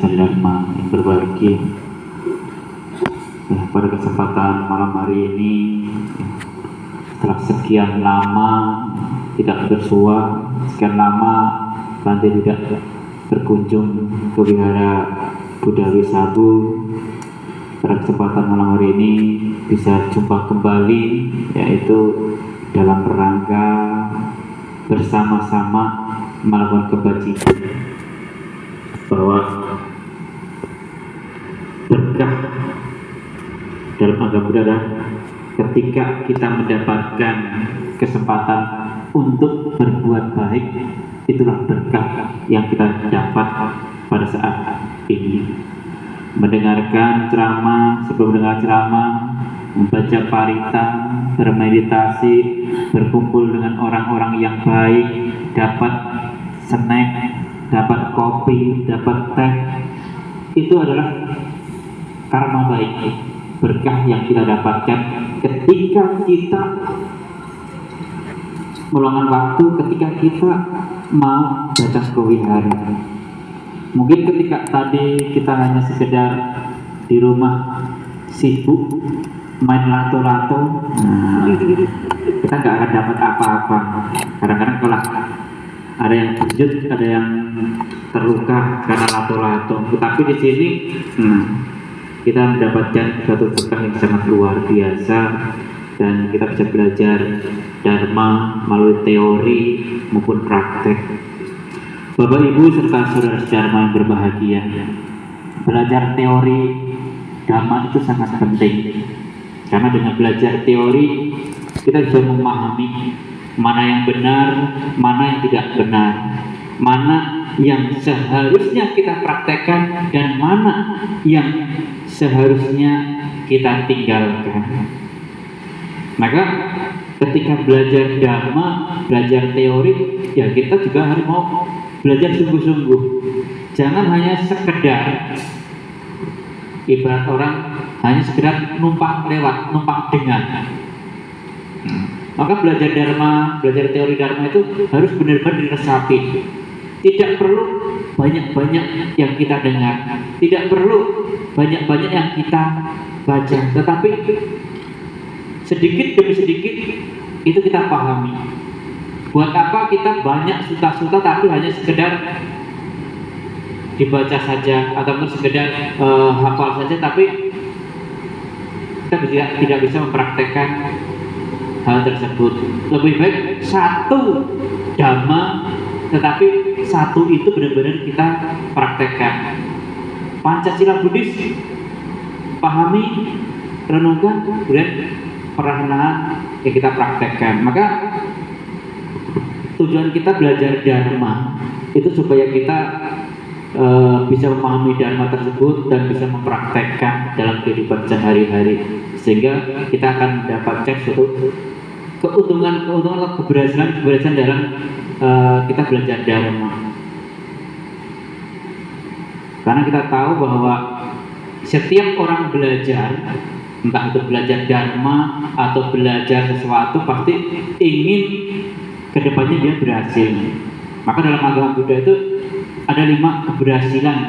Dharma yang berbahagia. Pada kesempatan malam hari ini, setelah sekian lama tidak bersua, sekian lama Bante tidak berkunjung ke Wihara Buddha Wisabu, pada kesempatan malam hari ini bisa jumpa kembali, yaitu dalam rangka bersama-sama melakukan kebajikan, bahwa berkah dalam agama Buddha adalah ketika kita mendapatkan kesempatan untuk berbuat baik, itulah berkah yang kita dapat pada saat ini. Mendengarkan ceramah, sebelum mendengar ceramah, membaca parita, bermeditasi, berkumpul dengan orang-orang yang baik, dapat snack, dapat kopi, dapat teh, itu adalah karma baik, berkah yang kita dapatkan ketika kita meluangkan waktu, ketika kita mau datang ke wihara. Mungkin ketika tadi kita hanya sekedar di rumah sibuk main lato-lato, kita nggak akan dapat apa-apa. Kadang-kadang kalau ada yang terkejut, ada yang terluka karena lato-lato. Tetapi di sini kita mendapatkan suatu berkah yang sangat luar biasa, dan kita bisa belajar Dharma melalui teori maupun praktek. Bapak Ibu serta saudara Dharma yang berbahagia, belajar teori Dharma itu sangat penting, karena dengan belajar teori kita bisa memahami mana yang benar, mana yang tidak benar, mana yang seharusnya kita praktekkan dan mana yang seharusnya kita tinggalkan. Maka ketika belajar Dharma, belajar teori, ya kita juga harus mau belajar sungguh-sungguh. Jangan hanya sekedar, ibarat orang hanya sekedar numpang lewat, numpang dengar. Maka belajar Dharma, belajar teori Dharma itu harus benar-benar diresapi. Tidak perlu banyak-banyak yang kita dengar, tidak perlu banyak-banyak yang kita baca, tetapi sedikit demi sedikit itu kita pahami. Buat apa kita banyak suta-suta tapi hanya sekedar dibaca saja, ataupun sekedar hafal saja, tapi kita tidak bisa mempraktekkan hal tersebut. Lebih baik satu Dhamma, tetapi satu itu benar-benar kita praktekkan. Pancasila Buddhis, pahami, renungkan, kemudian perlahan-lahan ya kita praktekkan. Maka tujuan kita belajar Dharma itu supaya kita bisa memahami Dharma tersebut dan bisa mempraktekkan dalam kehidupan sehari-hari, sehingga kita akan mendapatkan suatu keuntungan atau keberhasilan dalam kita belajar Dharma. Karena kita tahu bahwa setiap orang belajar, entah itu belajar Dharma atau belajar sesuatu, pasti ingin kedepannya dia berhasil. Maka dalam agama Buddha itu ada 5 keberhasilan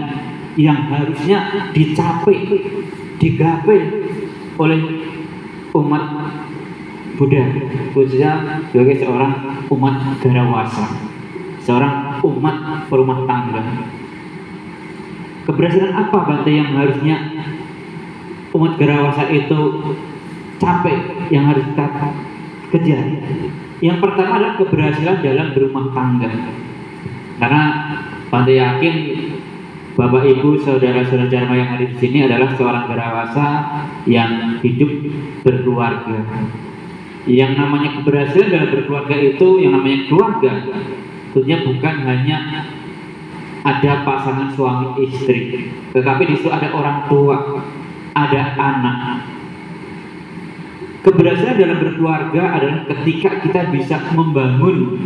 yang harusnya dicapai, digapai oleh umat Buddha, khususnya sebagai seorang umat garawasa, seorang umat perumah tangga. Keberhasilan apa Bante yang harusnya umat garawasa itu capai, yang harus kita kejar? Yang pertama adalah keberhasilan dalam berumah tangga. Karena Bante yakin Bapak Ibu saudara-saudara Dharma yang ada di sini adalah seorang garawasa yang hidup berkeluarga. Yang namanya keberhasilan dalam berkeluarga itu, yang namanya keluarga, tentunya bukan hanya ada pasangan suami istri, tetapi di situ ada orang tua, ada anak. Keberhasilan dalam berkeluarga adalah ketika kita bisa membangun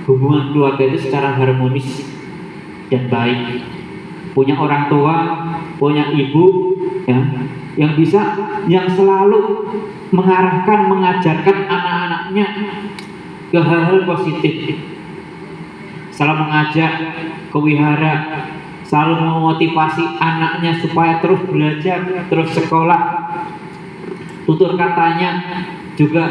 hubungan keluarga itu secara harmonis dan baik. Punya orang tua, punya ibu, ya, yang selalu mengarahkan, mengajarkan anak-anaknya ke hal-hal positif. Selalu mengajak ke wihara, selalu memotivasi anaknya supaya terus belajar, terus sekolah. Tutur katanya juga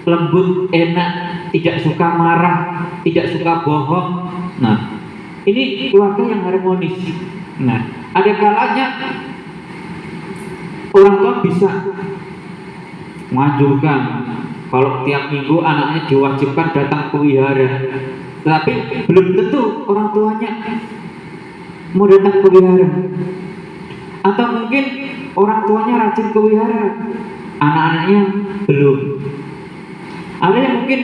lembut, enak, tidak suka marah, tidak suka bohong. Nah, ini keluarga yang harmonis. Nah, ada kalanya orang tua bisa menganjurkan kalau tiap minggu anaknya diwajibkan datang ke wihara, tapi belum tentu orang tuanya mau datang ke wihara. Atau mungkin orang tuanya rajin ke wihara, anak-anaknya belum. Ada yang mungkin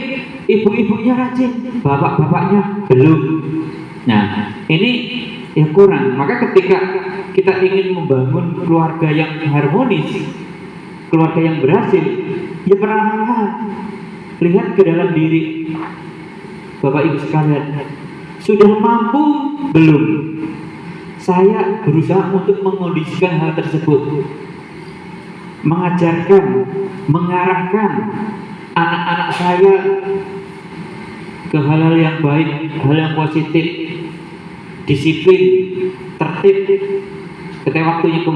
ibu-ibunya rajin, bapak-bapaknya belum. Nah, ini yang kurang. Maka ketika kita ingin membangun keluarga yang harmonis, keluarga yang berhasil, ya perlahan-lahan lihat ke dalam diri Bapak Ibu sekalian, sudah mampu belum saya berusaha untuk mengondisikan hal tersebut, mengajarkan, mengarahkan anak-anak saya ke hal-hal yang baik, hal yang positif, disiplin, tertib. Ketika waktunya ke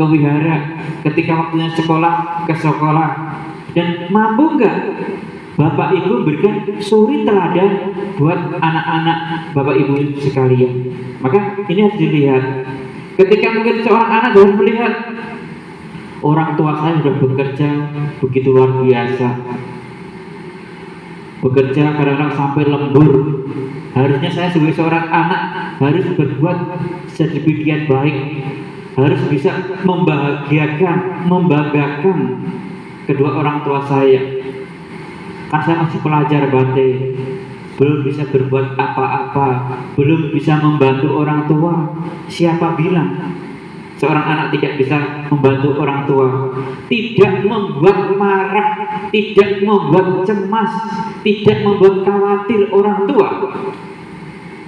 wihara, ketika waktunya sekolah, ke sekolah. Dan mampu enggak Bapak Ibu berikan suri teladan buat anak-anak Bapak Ibu sekalian. Maka ini harus dilihat. Ketika mungkin seorang anak harus melihat orang tua saya sudah bekerja begitu luar biasa, bekerja kadang-kadang sampai lembur. Harusnya saya sebagai seorang anak harus berbuat sedemikian baik, harus bisa membahagiakan, membanggakan kedua orang tua saya. Kan saya masih pelajar bante, belum bisa berbuat apa-apa, belum bisa membantu orang tua. Siapa bilang seorang anak tidak bisa membantu orang tua? Tidak membuat marah, tidak membuat cemas, tidak membuat khawatir orang tua.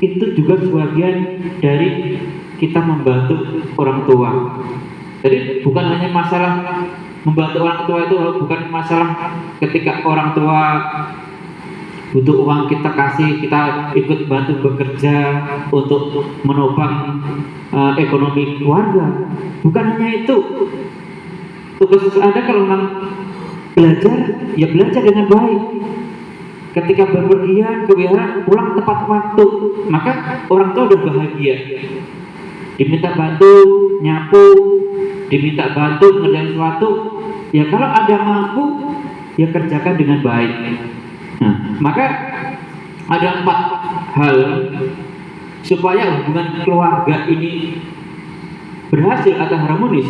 Itu juga sebagian dari kita membantu orang tua. Jadi bukan hanya masalah membantu orang tua, itu bukan masalah ketika orang tua butuh uang kita kasih, kita ikut bantu bekerja untuk menopang ekonomi keluarga. Bukan hanya itu. Tugas Anda kalau memang belajar, ya belajar dengan baik. Ketika berpergian ke wihara, pulang tepat waktu, maka orang tua udah bahagia. Diminta bantu nyapu, diminta bantu ngerjain sesuatu, ya kalau ada mampu, ya kerjakan dengan baik. Nah, maka ada 4 hal supaya hubungan keluarga ini berhasil atau harmonis.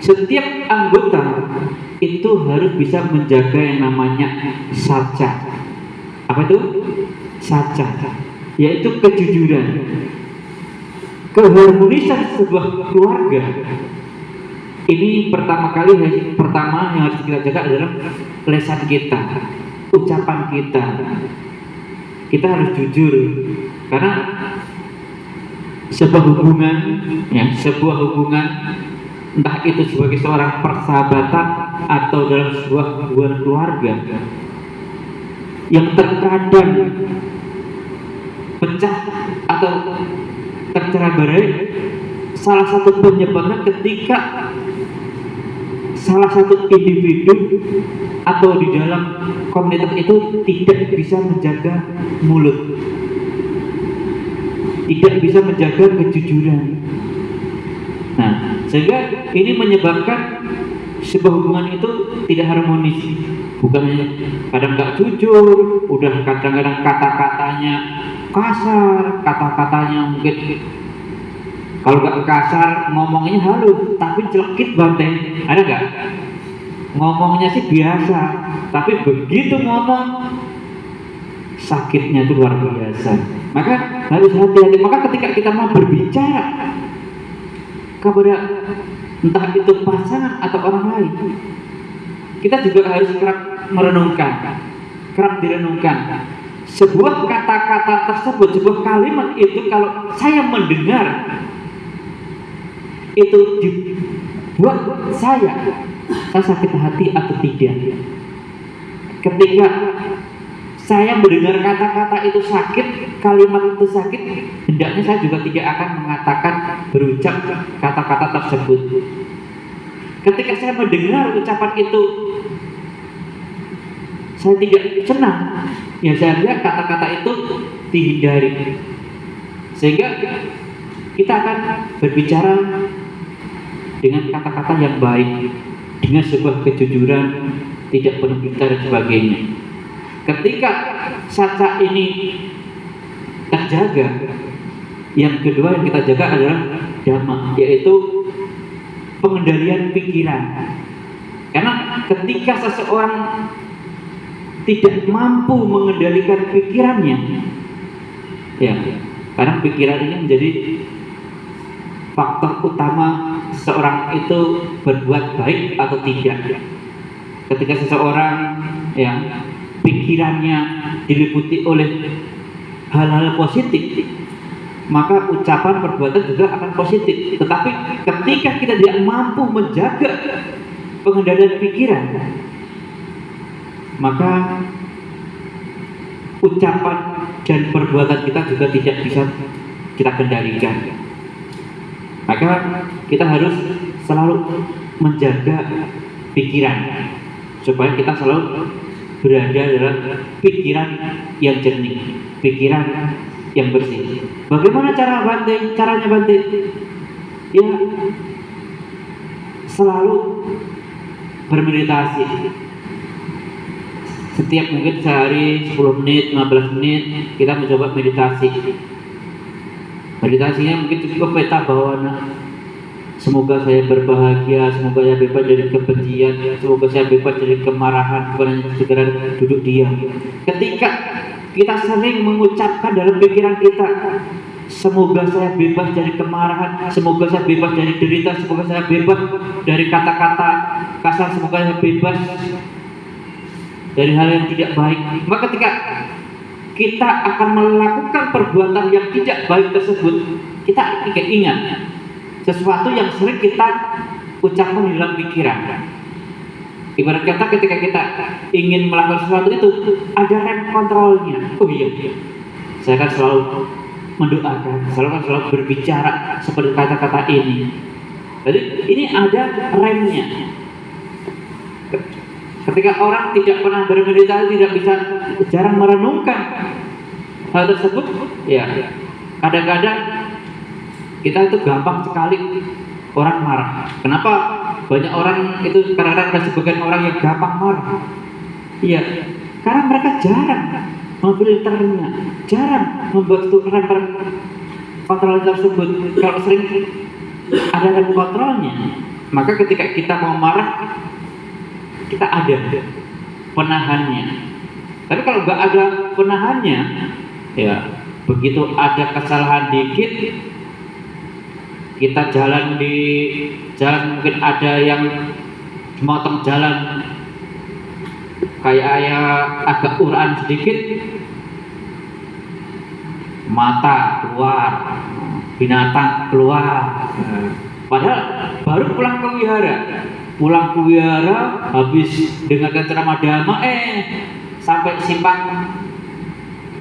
Setiap anggota itu harus bisa menjaga yang namanya saca. Apa itu? Saca, yaitu kejujuran. Keharmonisan sebuah keluarga ini pertama yang harus kita jaga adalah lisan kita, ucapan kita. Kita harus jujur, karena sebuah hubungan, entah itu sebagai seorang persahabatan atau dalam sebuah hubungan keluarga, yang terkadang pecah atau tercerai-berai, salah satu penyebabnya ketika salah satu individu atau di dalam komunitas itu tidak bisa menjaga mulut, tidak bisa menjaga kejujuran. Nah, sehingga ini menyebabkan sebuah hubungan itu tidak harmonis. Bukannya kadang nggak jujur, udah kadang-kadang kata-katanya kasar, kata-katanya mungkin kalau nggak kasar ngomongnya halus, tapi celekit banteng. Ada nggak? Ngomongnya sih biasa, tapi begitu ngomong sakitnya itu luar biasa. Maka harus hati-hati. Maka ketika kita mau berbicara kepada entah itu pasangan atau orang lain, kita juga harus kerap merenungkan, kerap direnungkan. Sebuah kata-kata tersebut, sebuah kalimat itu kalau saya mendengar itu dibuat saya sakit hati atau tidak. Ketika saya mendengar kata-kata itu sakit, kalimat itu sakit, hendaknya saya juga tidak akan mengatakan, berucap kata-kata tersebut. Ketika saya mendengar ucapan itu, saya tidak senang, ya saya lihat kata-kata itu dihindari. Sehingga kita akan berbicara dengan kata-kata yang baik, dengan sebuah kejujuran, tidak penuh fitnah dan sebagainya. Ketika saca ini terjaga, yang kedua yang kita jaga adalah dhamma, yaitu pengendalian pikiran. Karena ketika seseorang tidak mampu mengendalikan pikirannya, ya, karena pikiran ini menjadi faktor utama seseorang itu berbuat baik atau tidak. Ketika seseorang yang pikirannya diliputi oleh hal-hal positif, maka ucapan perbuatan juga akan positif. Tetapi ketika kita tidak mampu menjaga pengendalian pikiran, maka ucapan dan perbuatan kita juga tidak bisa kita kendalikan. Maka kita harus selalu menjaga pikiran supaya kita selalu berada dalam pikiran yang jernih, pikiran yang bersih. Bagaimana caranya Bante? Ya, selalu bermeditasi. Setiap mungkin sehari 10 menit, 15 menit kita mencoba meditasi. Meditasinya mungkin cukup peta bawana. Semoga saya berbahagia, semoga saya bebas dari kebencian, semoga saya bebas dari kemarahan, bukan hanya sekedar duduk diam. Ketika kita sering mengucapkan dalam pikiran kita, semoga saya bebas dari kemarahan, semoga saya bebas dari derita, semoga saya bebas dari kata-kata kasar, semoga saya bebas dari hal yang tidak baik. Maka ketika kita akan melakukan perbuatan yang tidak baik tersebut, kita ingat sesuatu yang sering kita ucapkan di dalam pikiran. Ibarat kata ketika kita ingin melakukan sesuatu itu ada rem kontrolnya. Oh iya, saya kan selalu mendoakan, selalu berbicara seperti kata-kata ini. Jadi ini ada remnya. Ketika orang tidak pernah bermeditasi, tidak bisa, jarang merenungkan hal tersebut, ya kadang-kadang kita itu gampang sekali orang marah. Kenapa banyak orang itu kadang-kadang ada sebagian orang yang gampang marah? Iya, karena mereka jarang memfilternya, jarang membuat rem kontrol tersebut. Kalau sering ada rem kontrolnya, maka ketika kita mau marah, kita ada penahannya. Tapi kalau nggak ada penahannya, ya begitu ada kesalahan dikit, kita jalan di jalan mungkin ada yang memotong jalan kayak agak uraan sedikit, mata keluar, binatang keluar. Padahal baru pulang ke wihara, habis dengarkan ceramah dhamma, sampai simpang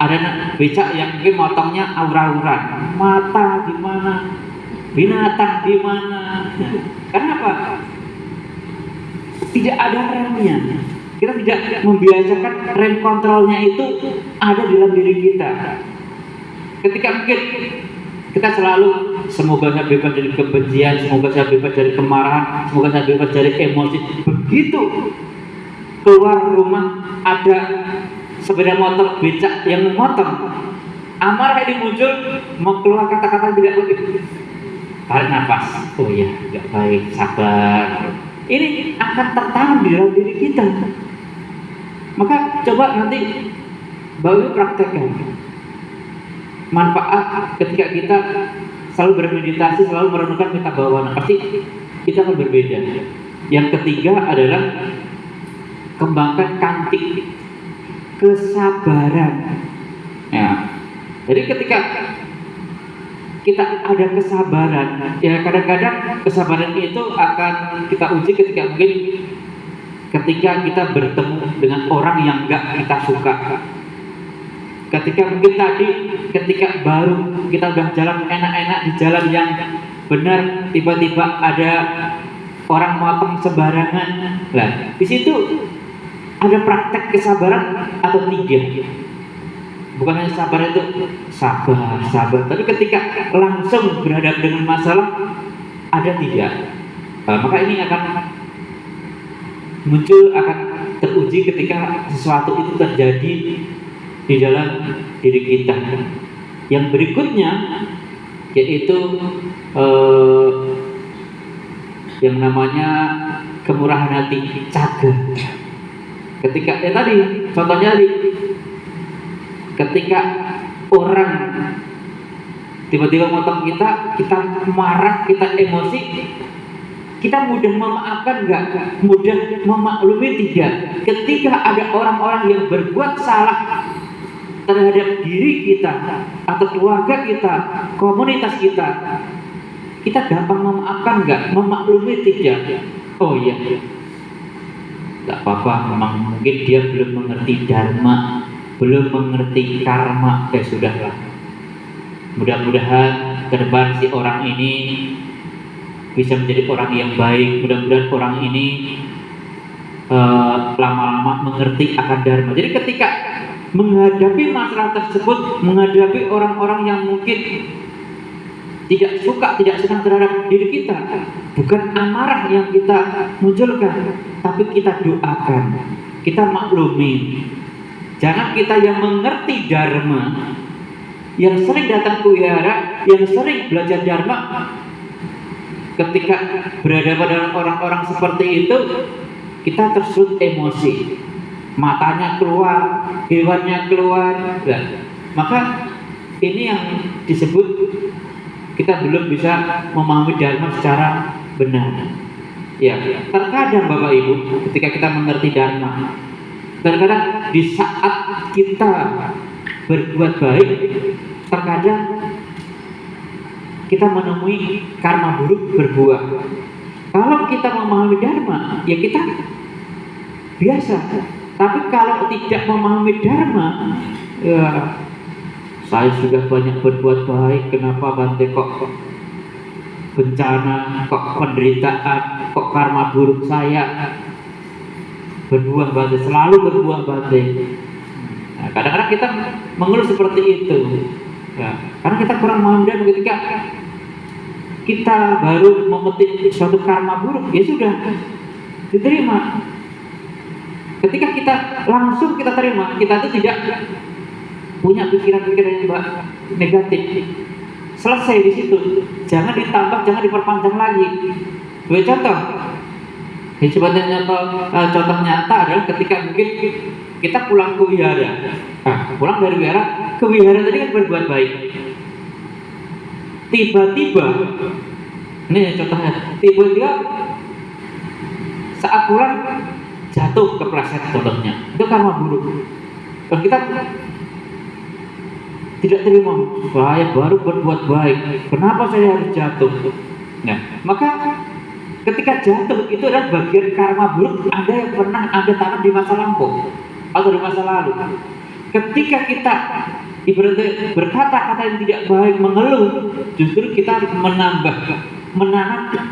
ada becak yang mungkin motongnya aura-auran, mata di mana, binatang di mana. Kenapa? Tidak ada remnya. Kita tidak membiasakan rem kontrolnya itu ada di dalam diri kita. Ketika mungkin kita selalu semoga saya bebas dari kebencian, semoga saya bebas dari kemarahan, semoga saya bebas dari emosi. Begitu keluar rumah ada sepeda motor becak yang memotong, amarah ini muncul, mau keluar kata-kata tidak baik. Tarik nafas, oh iya, nggak baik, sabar. Ini akan tertanam di dalam diri kita. Maka coba nanti baru praktekkan manfaat ketika kita selalu bermeditasi, selalu merenungkan metta bhavana. Pasti kita akan berbeda. Yang ketiga adalah kembangkan kantik kesabaran. Ya. Jadi ketika kita ada kesabaran, ya kadang-kadang kesabaran itu akan kita uji ketika mungkin ketika kita bertemu dengan orang yang enggak kita suka. Ketika mungkin tadi, ketika baru kita udah jalan enak-enak di jalan yang benar, tiba-tiba ada orang motong sembarangan. Lah, di situ ada praktek kesabaran atau tidak? Bukan hanya sabar itu sabar, tapi ketika langsung berhadapan dengan masalah ada tidak? Maka ini akan muncul, akan teruji ketika sesuatu itu terjadi di dalam diri kita. Yang berikutnya yaitu yang namanya kemurahan hati, cager. Ketika tadi contohnya ketika orang tiba-tiba motong kita marah, kita emosi, kita mudah memaafkan enggak? Mudah memaklumi tidak? Ketika ada orang-orang yang berbuat salah terhadap diri kita atau keluarga kita, komunitas kita gampang memaafkan enggak? Memaklumi tidak? Oh iya, enggak apa-apa, memang mungkin dia belum mengerti dharma, belum mengerti karma. Sudahlah, mudah-mudahan ke depan si orang ini bisa menjadi orang yang baik. Mudah-mudahan orang ini lama-lama mengerti akan dharma. Jadi ketika menghadapi masalah tersebut, menghadapi orang-orang yang mungkin tidak suka, tidak senang terhadap diri kita, bukan amarah yang kita munculkan, tapi kita doakan, kita maklumi. Jangan kita yang mengerti dharma, yang sering datang ke wihara, yang sering belajar dharma, ketika berhadapan dengan orang-orang seperti itu, kita tersulut emosi, matanya keluar, hewannya keluar. Maka ini yang disebut kita belum bisa memahami dharma secara benar. Ya, terkadang Bapak Ibu, ketika kita mengerti dharma, terkadang di saat kita berbuat baik, terkadang kita menemui karma buruk berbuah. Kalau kita memahami dharma, ya kita biasa. Tapi kalau tidak memahami dharma, ya saya sudah banyak berbuat baik, kenapa Bante kok bencana, kok penderitaan, kok karma buruk saya berbuah Bante, selalu berbuah Bante. Nah, kadang-kadang kita mengeluh seperti itu. Ya, karena kita kurang memahami dharma. Ketika kita baru memetik suatu karma buruk, ya sudah diterima. Ketika kita langsung kita terima, kita itu tidak punya pikiran-pikiran yang negatif. Selesai di situ. Jangan ditambah, jangan diperpanjang lagi. Dua contoh. Contoh nyata adalah ketika mungkin kita pulang ke wihara. Pulang dari wihara ke wihara tadi kan berbuat baik. Tiba-tiba, ini contohnya, tiba-tiba saat pulang jatuh kepleset contohnya, itu karma buruk. Kalau kita tidak terima, saya baru berbuat baik, kenapa saya harus jatuh? Nah, maka ketika jatuh itu adalah bagian karma buruk Anda yang pernah Anda tanam di masa lampau atau di masa lalu. Ketika kita ibaratnya berkata-kata yang tidak baik, mengeluh, justru kita menanam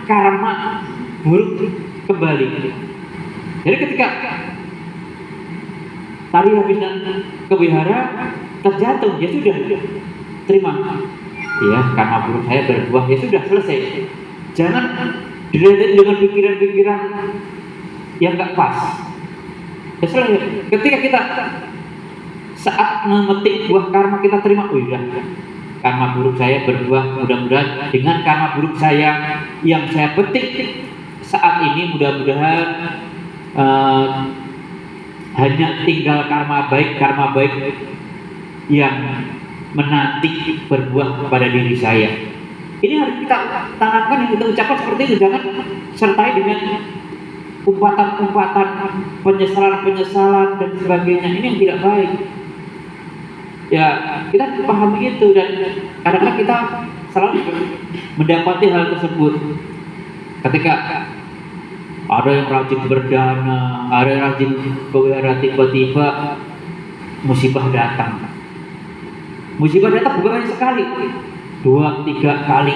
karma buruk kembali. Jadi ketika tadi habis ke wihara terjatuh, ya sudah terima. Ya, karma buruk saya berbuah, ya sudah selesai. Jangan dilihat dengan pikiran-pikiran yang gak pas. Ya selesai. Ketika kita saat memetik buah karma kita terima, oh iya, karma buruk saya berbuah, mudah-mudahan dengan karma buruk saya yang saya petik saat ini mudah-mudahan hanya tinggal karma baik yang menanti berbuah kepada diri saya. Ini harus kita tanamkan, yang kita ucapkan seperti itu. Jangan sertai dengan umpatan-umpatan, penyesalan-penyesalan dan sebagainya. Ini yang tidak baik. Ya, kita pahami itu, dan kadang-kadang kita selalu mendapati hal tersebut. Ketika ada yang rajin berdana, ada yang rajin berwihara, tiba-tiba musibah datang. Musibah datang bukan hanya sekali, 2, 3 kali.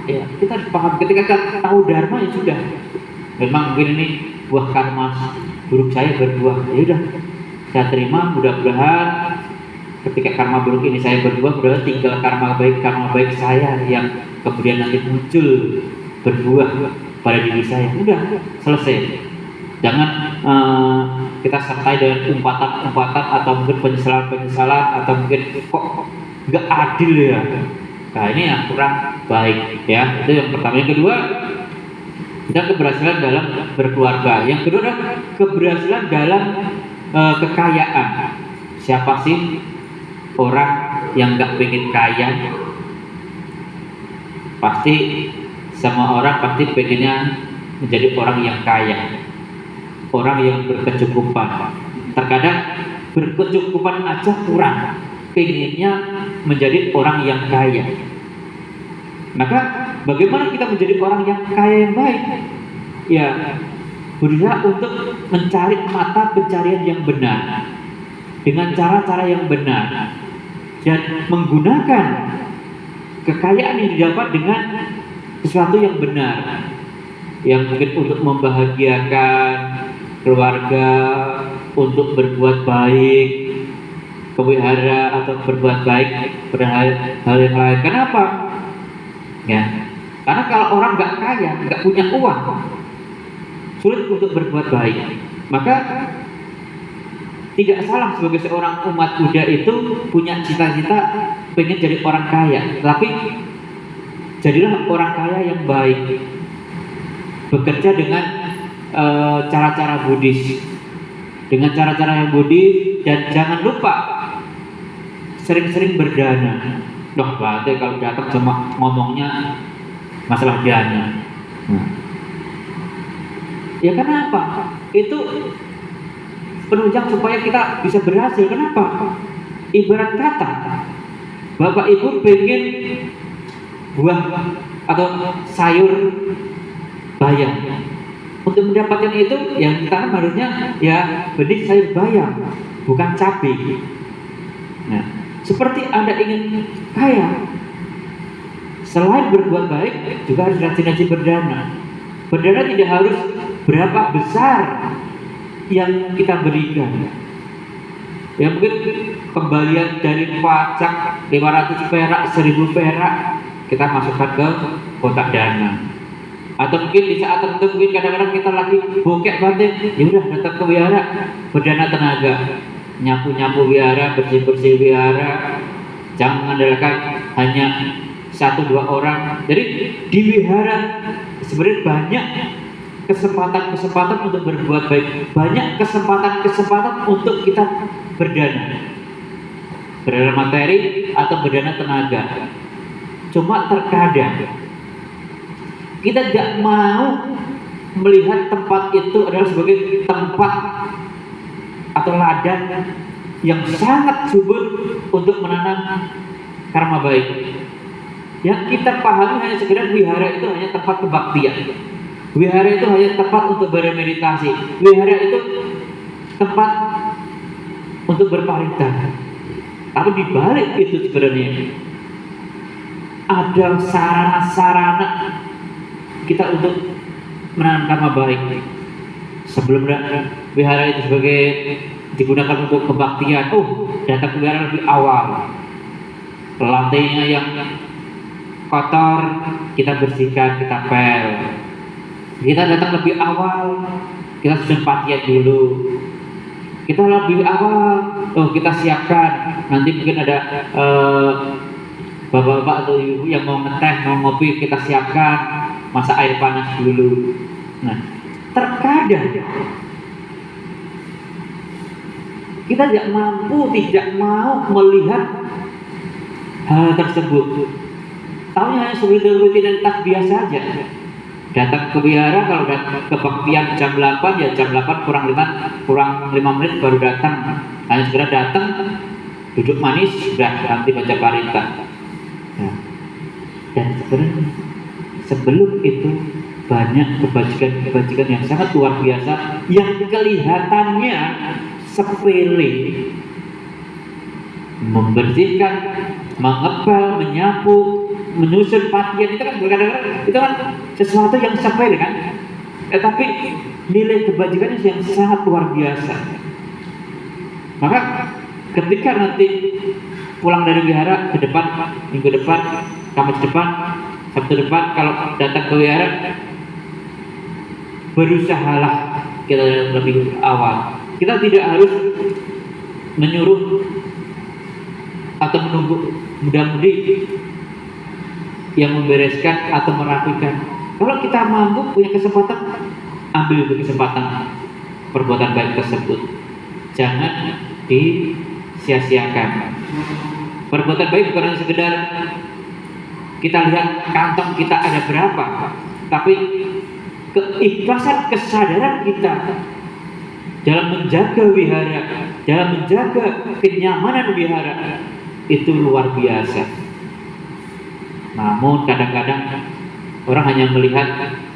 Ya, kita harus paham ketika kita tahu dharma ya sudah. Memang mungkin ini buah karma buruk saya berbuah. Ya udah, saya terima. Mudah-mudahan ketika karma buruk ini saya berbuah, mudah-mudahan tinggal karma baik saya yang kemudian nanti muncul berbuah pada diri saya. Udah selesai. Jangan kita sertai dengan umpatan-umpatan atau mungkin penyesalan-penyesalan atau mungkin kok nggak adil ya. Nah ini yang kurang baik ya. Itu yang pertama. Yang kedua, kita keberhasilan dalam berkeluarga. Yang kedua adalah keberhasilan dalam kekayaan. Siapa sih orang yang nggak pengen kaya? Pasti semua orang pasti pengennya menjadi orang yang kaya, orang yang berkecukupan. Terkadang berkecukupan aja kurang, pengennya menjadi orang yang kaya. Maka bagaimana kita menjadi orang yang kaya yang baik? Ya, berusaha untuk mencari mata pencarian yang benar dengan cara-cara yang benar dan menggunakan kekayaan yang didapat dengan sesuatu yang benar, yang mungkin untuk membahagiakan keluarga, untuk berbuat baik, kewihara atau berbuat baik pada hal yang lain. Kenapa? Ya, karena kalau orang nggak kaya, nggak punya uang, sulit untuk berbuat baik. Maka tidak salah sebagai seorang umat Buddha itu punya cita-cita pengen jadi orang kaya, tapi jadilah orang kaya yang baik. Bekerja dengan cara-cara Buddhis, dengan cara-cara yang Buddhis, dan jangan lupa sering-sering berdana. Loh, berarti kalau datang cuma ngomongnya masalah dana. Ya kenapa? Itu penunjang supaya kita bisa berhasil. Kenapa? Ibarat kata, Bapak Ibu pengen buah atau sayur bayam. Untuk mendapatkan itu, yang kita harusnya ya benih sayur bayam, bukan cabai. Nah, seperti Anda ingin kaya, selain berbuat baik, juga harus rajin-rajin berdana. Berdana tidak harus berapa besar yang kita berikan. Ya mungkin kembalian dari pajak 500 perak, 1000 perak kita masukkan ke kotak dana. Atau mungkin di saat tertentu mungkin kadang-kadang kita lagi bokek batin, ya udah datang ke wihara, berdana tenaga, nyapu-nyapu wihara, bersih-bersih wihara. Jangan mengandalkan hanya 1-2 orang. Jadi di wihara sebenarnya banyak kesempatan-kesempatan untuk berbuat baik, banyak kesempatan-kesempatan untuk kita berdana materi atau berdana tenaga. Cuma terkadang kita tidak mau melihat tempat itu adalah sebagai tempat atau ladang yang sangat subur untuk menanam karma baik. Yang kita pahami hanya sekedar wihara itu hanya tempat kebaktian, wihara itu hanya tempat untuk bermeditasi, wihara itu tempat untuk berparita. Tapi di balik itu sebenarnya ada sarana-sarana kita untuk menanam karma baik. Sebelum wihara itu sebagai digunakan untuk kebaktian, datang ke wihara lebih awal. Lantainya yang kotor kita bersihkan, kita pel. Kita datang lebih awal, kita susun patian dulu. Kita lebih awal, kita siapkan. Nanti mungkin ada bapak-bapak atau ibu yang mau ngeteh, mau ngopi, kita siapkan. Masak air panas dulu. Nah, terkadang kita tidak mau melihat hal tersebut. Taunya hanya sebagai rutinitas biasa saja. Datang ke wihara, kalau datang ke baktian jam 8, ya jam 8 kurang 5 menit baru datang. Hanya segera datang, duduk manis, sudah nanti baca parita. Nah, dan sebenarnya sebelum itu banyak kebajikan yang sangat luar biasa yang kelihatannya sepele, membersihkan, mengepel, menyapu, menyusun pakaian, itu kan kadang-kadang itu kan sesuatu yang sepele kan, tetapi nilai kebajikannya yang sangat luar biasa. Maka ketika nanti pulang dari wihara ke depan, minggu depan, Kamis depan, Sabtu depan, kalau datang ke wihara, berusahalah kita lebih awal. Kita tidak harus menyuruh atau menunggu muda-mudi yang membereskan atau merapikan. Kalau kita mampu punya kesempatan, ambil kesempatan perbuatan baik tersebut. Jangan disia-siakan. Perbuatan baik bukan hanya sekedar kita lihat kantong kita ada berapa, tapi keikhlasan, kesadaran kita dalam menjaga wihara, dalam menjaga kenyamanan wihara, itu luar biasa. Namun kadang-kadang orang hanya melihat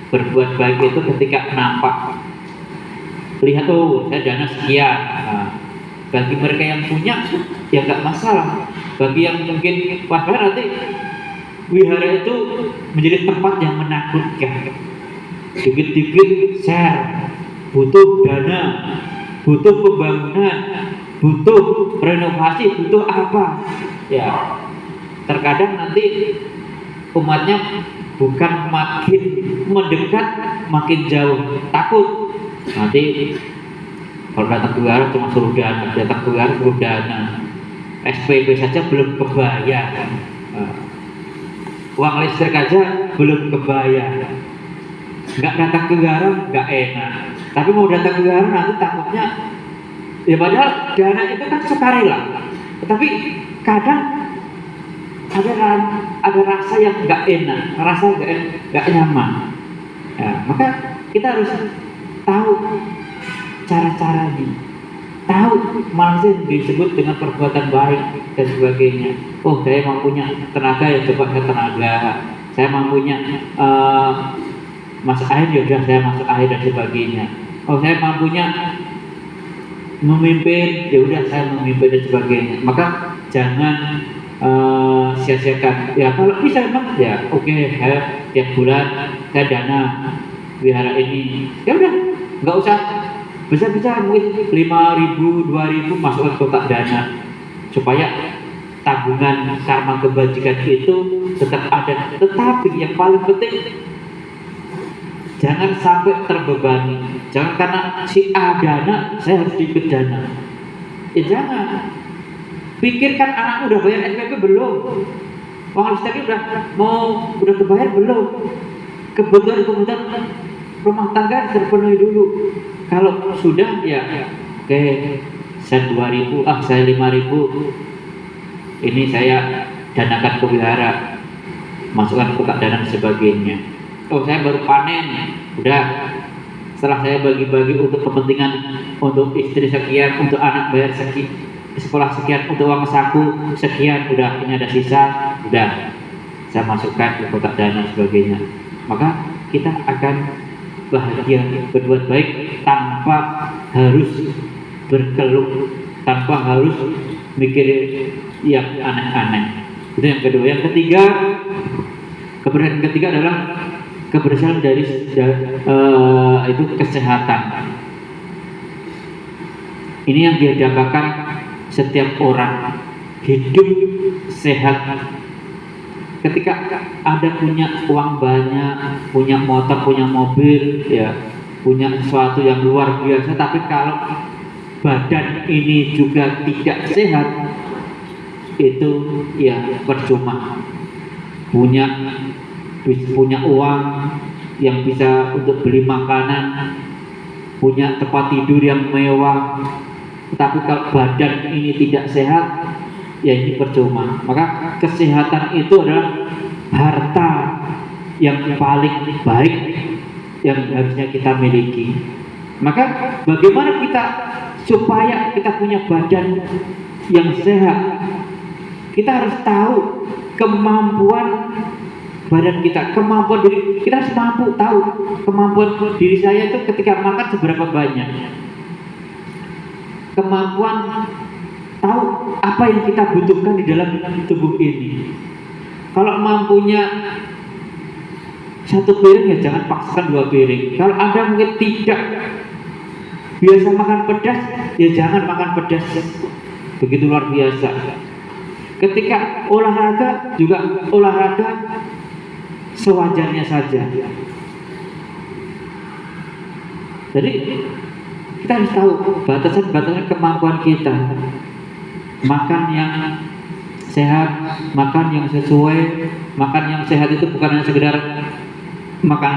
berbuat baik itu ketika nampak. Lihat, oh saya dana sekian. Nah, bagi mereka yang punya ya nggak masalah. Bagi yang mungkin padahal nanti wihara itu menjadi tempat yang menakutkan. Dikit-dikit share, butuh dana, butuh pembangunan, butuh renovasi, butuh apa? Ya, terkadang nanti umatnya bukan makin mendekat, makin jauh. Takut nanti kalau datang ke wihara cuma suruh dana, datang ke wihara suruh dana. SPP saja belum kebayar, uang listrik aja belum kebayar. Nggak datang ke wihara nggak enak, tapi mau datang ke wihara nanti takutnya ya, padahal dana itu kan sukarela, tetapi kadang ada rasa yang nggak enak, rasa nggak nyaman. Ya, maka kita harus tahu cara-caranya, tahu mana sih disebut dengan perbuatan baik dan sebagainya. Oh, saya mampunya tenaga, ya coba saya tenaga. Saya mampunya masuk air, ya udah saya masuk air dan sebagainya. Oh, saya mampunya memimpin, ya udah saya memimpin dan sebagainya. Maka jangan sia-siakan. Ya kalau bisa emang ya oke, saya tiap bulan saya dana wihara ini. Ya udah, nggak usah bisa mungkin 5.000, 2.000 masukkan kotak dana supaya tabungan karma kebajikan itu tetap ada. Tetapi yang paling penting jangan sampai terbebani. Jangan karena si A dana saya harus ikut dana. Ya jangan. Pikirkan anak udah bayar SPP belum? Uang listrik udah kebayar belum? Kebutuhan rumah tangga terpenuhi dulu. Kalau sudah ya oke, saya 2.000, saya 5.000. Ini saya danakan ke wihara, masukkan kotak dana dan sebagainya. Oh, saya baru panen, udah setelah saya bagi-bagi untuk kepentingan, untuk istri sekian, untuk anak bayar sekian, sekolah sekian, untuk uang saku sekian, udah ini ada sisa, udah saya masukkan ke kotak dana dan sebagainya. Maka kita akan bahagia berbuat baik tanpa harus berkeluh, tanpa harus mikir yang aneh-aneh. Itu yang kedua. Yang ketiga, keberhasilan ketiga adalah keberhasilan dari itu kesehatan. Ini yang didambakan setiap orang, hidup sehat. Ketika ada punya uang banyak, punya motor, punya mobil, ya, punya sesuatu yang luar biasa, tapi kalau badan ini juga tidak sehat, itu ya percuma. Punya uang yang bisa untuk beli makanan, punya tempat tidur yang mewah, tapi kalau badan ini tidak sehat, ya ini percuma. Maka kesehatan itu adalah harta yang paling baik yang harusnya kita miliki. Maka bagaimana kita supaya kita punya badan yang sehat? Kita harus tahu kemampuan badan kita, kemampuan diri kita, harus mampu tahu kemampuan diri saya itu ketika makan seberapa banyak, kemampuan tahu apa yang kita butuhkan di dalam tubuh ini. Kalau mampunya 1 piring ya jangan paksakan 2 piring. Kalau Anda mungkin tidak biasa makan pedas, ya jangan makan pedas begitu luar biasa. Ketika olahraga juga olahraga sewajarnya saja. Jadi kita harus tahu batasan-batasan kemampuan kita. Makan yang sehat, makan yang sesuai. Makan yang sehat itu bukan hanya sekedar makan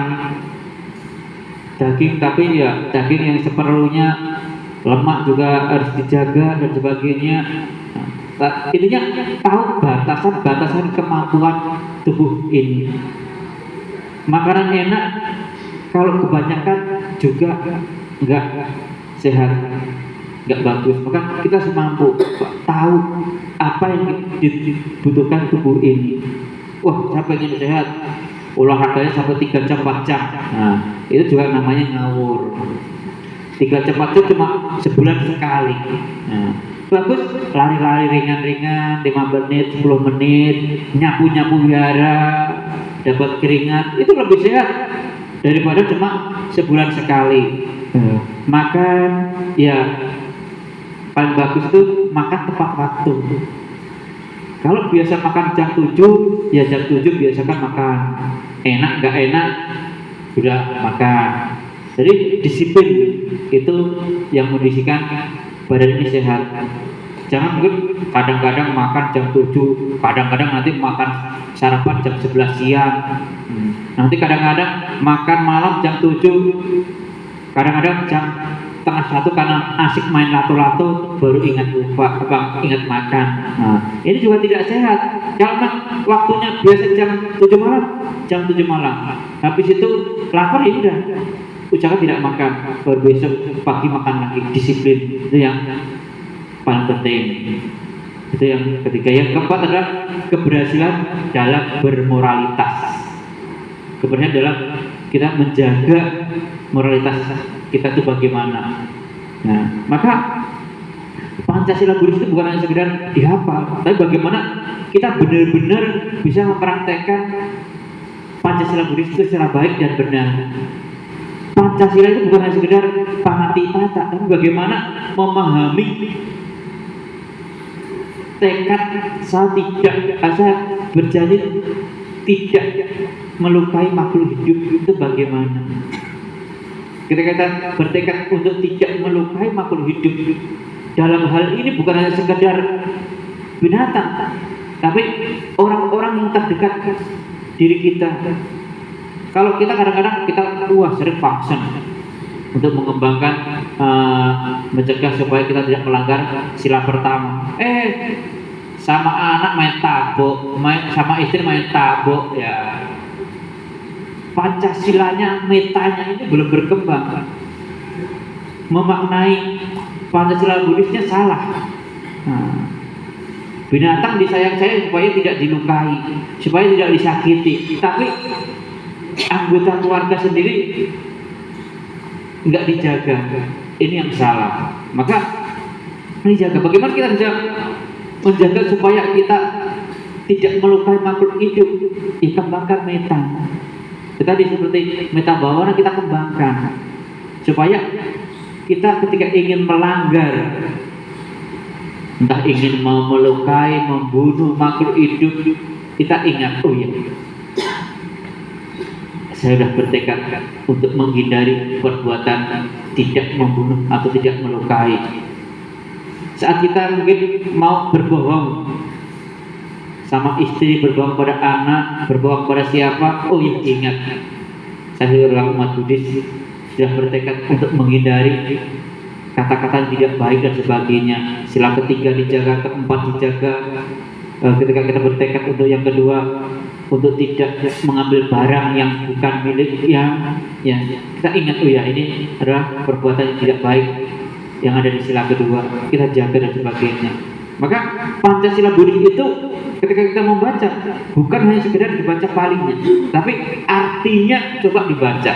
daging, tapi ya daging yang seperlunya, lemak juga harus dijaga dan sebagainya. Nah, intinya tahu batasan-batasan kemampuan tubuh ini. Makanan enak kalau kebanyakan juga enggak sehat, enggak bagus. Maka kita harus mampu tahu apa yang dibutuhkan tubuh ini. Wah, saya pengen sehat, olahraganya sampai 3 jam 4 jam. Nah, itu juga namanya ngawur. 3 jam 4 jam cuma sebulan sekali. Nah, bagus lari-lari ringan-ringan 5 menit, 10 menit, nyapu-nyapu biara, dapat keringat, itu lebih sehat daripada cuma sebulan sekali. Makan ya paling bagus itu makan tepat waktu. Kalau biasa makan jam 7, ya jam 7 biasakan makan. Enak nggak enak, sudah makan. Jadi disiplin itu yang mendisikan badan ini sehat. Jangan mungkin kadang-kadang makan jam 7, kadang-kadang nanti makan sarapan jam 11 siang. Nanti kadang-kadang makan malam jam 7, kadang-kadang jam setengah 1 karena asik main lato-lato baru ingat ingat makan. Nah, ini juga tidak sehat. Kalau waktunya biasa jam 7 malam, jam 7 malam. Habis itu lapar ya udah, usahakan tidak makan, baru besok pagi makan lagi. Disiplin itu yang paling penting. Itu yang ketiga. Yang keempat adalah keberhasilan dalam bermoralitas. Keberhasilan dalam kita menjaga moralitas kita itu bagaimana. Nah, maka Pancasila Budius itu bukan hanya sekedar dihafal, tapi bagaimana kita benar-benar bisa mempraktekkan Pancasila Budius itu secara baik dan benar. Pancasila itu bukan hanya sekedar panati-pata, tapi bagaimana memahami tekad saya berjanji tidak melukai makhluk hidup itu bagaimana. Ketika kita bertekad untuk tidak melukai makhluk hidup, dalam hal ini bukan hanya sekedar binatang, tapi orang-orang yang terdekat diri kita. Kalau kita kadang-kadang kita sering vaksin untuk mengembangkan mencegah supaya kita tidak melanggar sila pertama. Sama anak main tabok, sama istri main tabok ya. Pancasilanya, metanya ini belum berkembang. Memaknai Pancasila Budiusnya salah. Binatang disayang-sayang supaya tidak dilukai, supaya tidak disakiti. Tapi anggota keluarga sendiri nggak dijaga. Ini yang salah. Maka dijaga. Bagaimana kita bisa menjaga supaya kita tidak melukai makhluk hidup? Dikembangkan meta. Tadi seperti meta bawana kita kembangkan supaya kita ketika ingin melanggar, entah ingin melukai, membunuh makhluk hidup, kita ingat, oh iya, saya sudah bertekad untuk menghindari perbuatan tidak membunuh atau tidak melukai. Saat kita mungkin mau berbohong sama istri, berbohong pada anak, berbohong pada siapa, oh iya ingat, saya sebagai umat Buddhis sudah bertekad untuk menghindari kata-kata yang tidak baik dan sebagainya. Sila ketiga dijaga, keempat dijaga. Ketika kita bertekad untuk yang kedua, untuk tidak mengambil barang yang bukan milik yang kita ingat, oh ya ini adalah perbuatan yang tidak baik yang ada di sila kedua, kita jaga dan sebagainya. Maka Pancasila Budius itu ketika kita membaca bukan hanya sekedar dibaca palingnya, tapi artinya coba dibaca,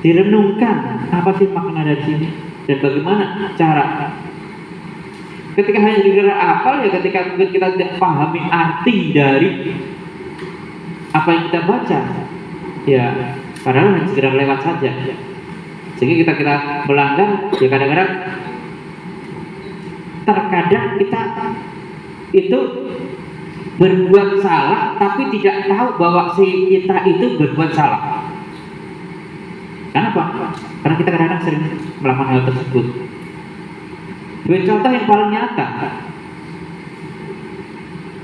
direnungkan apa sih makna dari sini dan bagaimana cara Ketika hanya sekedar hafal, ya ketika mungkin kita tidak pahami arti dari apa yang kita baca, ya padahal hanya sekedar lewat saja. Sehingga kita melanggar, ya kadang-kadang terkadang kita itu berbuat salah tapi tidak tahu bahwa si kita itu berbuat salah. Kenapa? Karena kita kadang-kadang sering melakukan hal tersebut. Dua contoh yang paling nyata.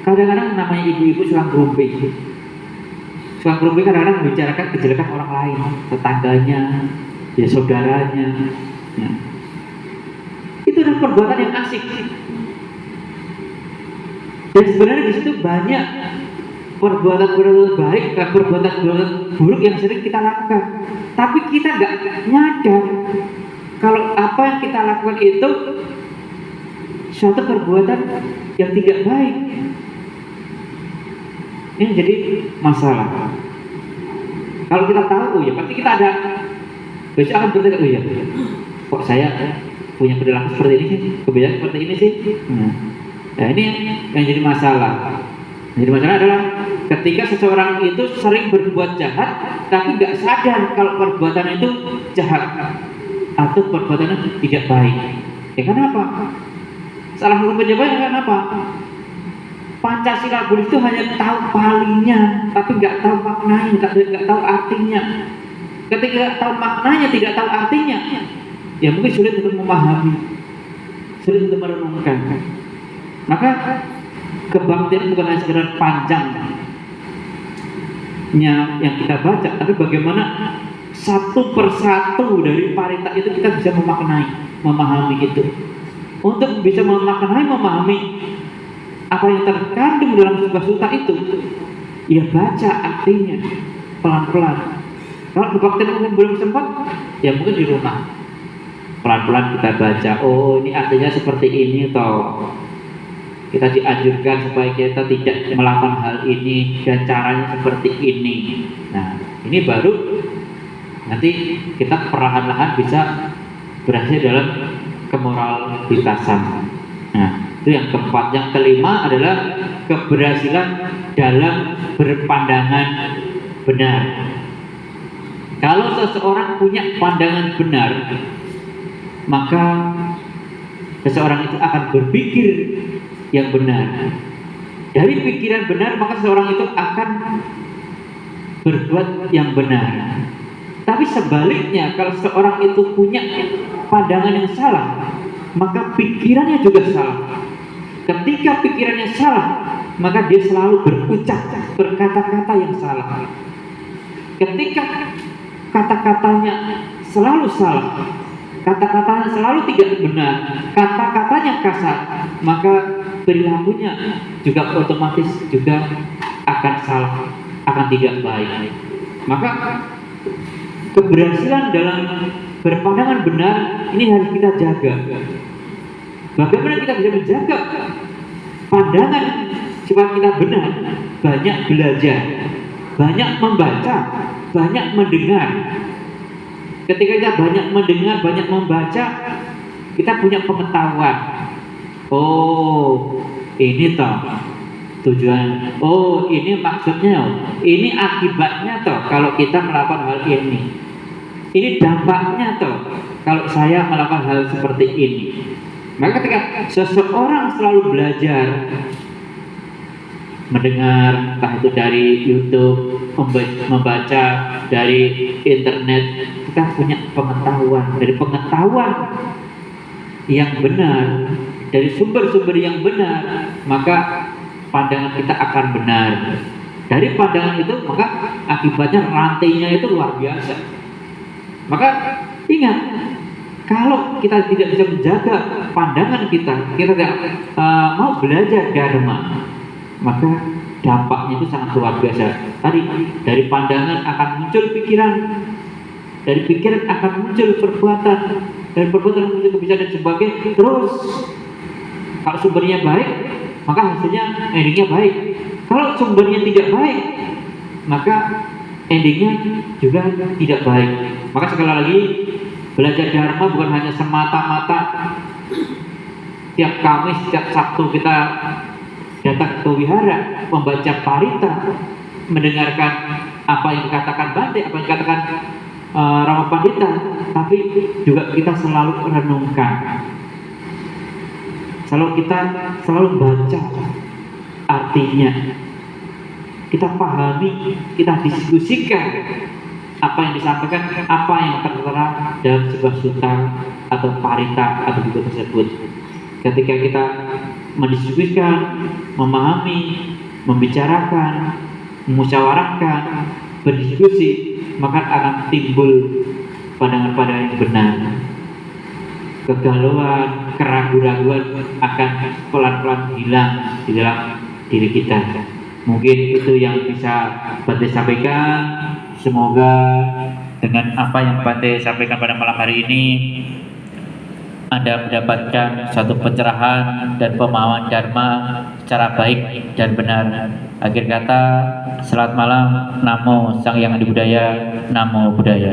Kadang-kadang namanya ibu-ibu suka gerumpi. Suka gerumpi kadang-kadang membicarakan kejelekan orang lain, tetangganya, ya saudaranya. Ya. Itu adalah perbuatan yang asik. Dan sebenarnya di situ banyak perbuatan-perbuatan baik, perbuatan-perbuatan buruk yang sering kita lakukan. Tapi kita nggak nyadar kalau apa yang kita lakukan itu suatu perbuatan yang tidak baik. Ini jadi masalah. Kalau kita tahu, oh ya pasti kita ada besok akan bertanya, oh ya, kok saya punya perilaku seperti ini sih, kebiasaan seperti ini sih. Nah ini yang jadi masalah. Jadi masalah adalah ketika seseorang itu sering berbuat jahat, tapi nggak sadar kalau perbuatan itu jahat atau perbuatannya tidak baik. Ya kenapa? Salah satu penyebabnya kenapa? Pancasila Buddhis itu hanya tahu palingnya, tapi nggak tahu maknanya, nggak tahu artinya. Ketika nggak tahu maknanya, tidak tahu artinya, ya mungkin sulit untuk memahami, sulit untuk merenungkan. Maka kebaktian bukan hanya sekedar panjangnya yang kita baca, tapi bagaimana satu persatu dari parita itu kita bisa memaknai, memahami itu. Untuk bisa memaknai, memahami apa yang terkandung dalam sebuah suta itu, ya baca artinya pelan-pelan. Kalau kebaktian mungkin belum sempat, ya mungkin di rumah pelan-pelan kita baca. Oh ini artinya seperti ini toh. Kita dianjurkan supaya kita tidak melakukan hal ini dan caranya seperti ini. Nah, ini baru nanti kita perlahan-lahan bisa berhasil dalam kemoralitasan. Nah, itu yang keempat. Yang kelima adalah keberhasilan dalam berpandangan benar. Kalau seseorang punya pandangan benar, maka seseorang itu akan berpikir yang benar. Dari pikiran benar, maka seseorang itu akan berbuat yang benar. Tapi sebaliknya, kalau seseorang itu punya pandangan yang salah, maka pikirannya juga salah. Ketika pikirannya salah, maka dia selalu berucap, berkata-kata yang salah. Ketika kata-katanya selalu salah, kata-katanya selalu tidak benar, kata-katanya kasar, maka perilakunya juga otomatis juga akan salah, akan tidak baik. Maka keberhasilan dalam berpandangan benar ini harus kita jaga. Bagaimana kita bisa menjaga pandangan supaya kita benar? Banyak belajar, banyak membaca, banyak mendengar. Ketika kita banyak mendengar, banyak membaca, kita punya pengetahuan. Oh, ini toh tujuan. Oh, ini maksudnya. Ini akibatnya toh kalau kita melakukan hal ini. Ini dampaknya toh kalau saya melakukan hal seperti ini. Maka ketika seseorang selalu belajar, mendengar, entah itu dari YouTube, membaca dari internet, kita punya pengetahuan. Dari pengetahuan yang benar, dari sumber-sumber yang benar, maka pandangan kita akan benar. Dari pandangan itu, maka akibatnya rantainya itu luar biasa. Maka ingat, kalau kita tidak bisa menjaga pandangan kita tidak mau belajar dharma, maka dampaknya itu sangat luar biasa. Tadi dari pandangan akan muncul pikiran, dari pikiran akan muncul perbuatan, dari perbuatan muncul kebiasaan dan sebagainya. Terus kalau sumbernya baik, maka hasilnya endingnya baik. Kalau sumbernya tidak baik, maka endingnya juga tidak baik. Maka sekali lagi, belajar dharma bukan hanya semata-mata Tiap Kamis, setiap Sabtu kita datang ke wihara, membaca parita, mendengarkan apa yang dikatakan Bante, apa yang dikatakan Rama Pandita, tapi juga kita selalu renungkan, selalu baca artinya, kita pahami, kita diskusikan apa yang disampaikan, apa yang tertera dalam sebuah sutta atau parita atau buku tersebut. Ketika kita mendiskusikan, memahami, membicarakan, memusyawarahkan, berdiskusi, maka akan timbul pandangan-pandangan yang benar. Kegalauan, keraguan-raguan akan pelan-pelan hilang di dalam diri kita. Mungkin itu yang bisa Bante sampaikan. Semoga dengan apa yang Bante sampaikan pada malam hari ini, Anda mendapatkan satu pencerahan dan pemahaman Dharma secara baik dan benar. Akhir kata, selamat malam. Namo Sang Hyang Adi Budaya. Namo Buddhaya.